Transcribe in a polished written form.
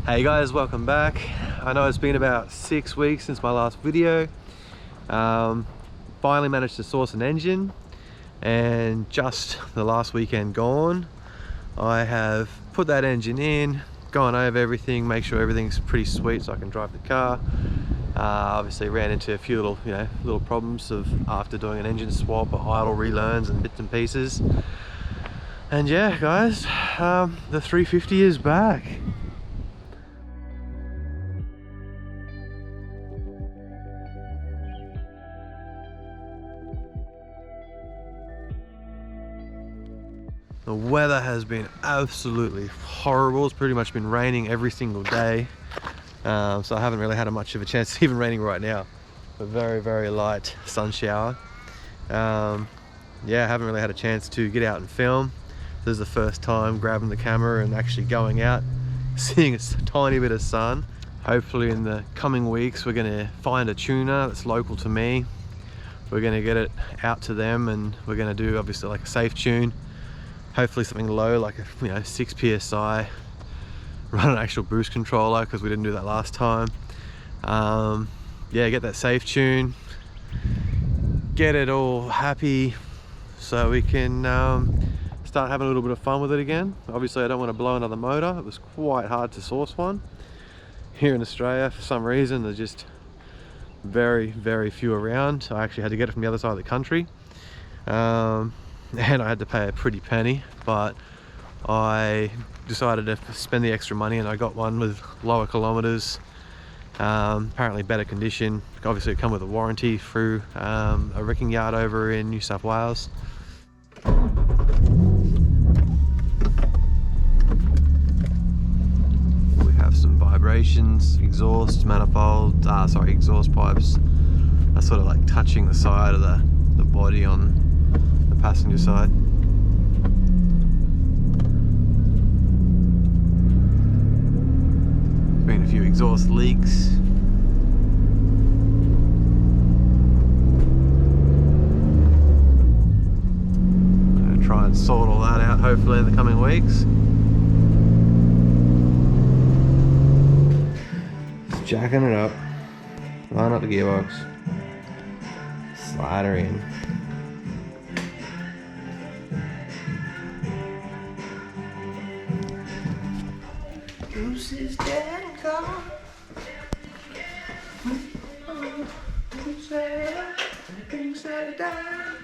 Hey guys, welcome back. I know it's been about 6 weeks since my last video. Finally managed to source an engine, and just the last weekend gone, I have put that engine in, gone over everything, make sure everything's pretty sweet so I can drive the car. Obviously ran into a few little problems after doing an engine swap, idle relearns and bits and pieces. And yeah guys, the 350 is back. The weather has been absolutely horrible. It's pretty much been raining every single day. So I haven't really had much of a chance. It's even raining right now. A very, very light sun shower. Yeah, I haven't really had a chance to get out and film. This is the first time grabbing the camera and actually going out, seeing a tiny bit of sun. Hopefully in the coming weeks, we're gonna find a tuner that's local to me. We're gonna get it out to them, and we're gonna do obviously like a safe tune. Hopefully something low, like a 6 psi, run an actual boost controller because we didn't do that last time. Yeah, get that safe tune, get it all happy so we can start having a little bit of fun with it again. Obviously I don't want to blow another motor. It was quite hard to source one here in Australia. For some reason there's just very, very few around. I actually had to get it from the other side of the country. And I had to pay a pretty penny, but I decided to spend the extra money and I got one with lower kilometers, apparently better condition. Obviously it come with a warranty through a wrecking yard over in New South Wales. We have some vibrations, exhaust manifold, exhaust pipes are sort of like touching the side of the body on passenger side. Been a few exhaust leaks. I'm gonna try and sort all that out hopefully in the coming weeks. Just jacking it up, line up the gearbox, slide her in. Bruce is dead and gone. Who's there? Things that die.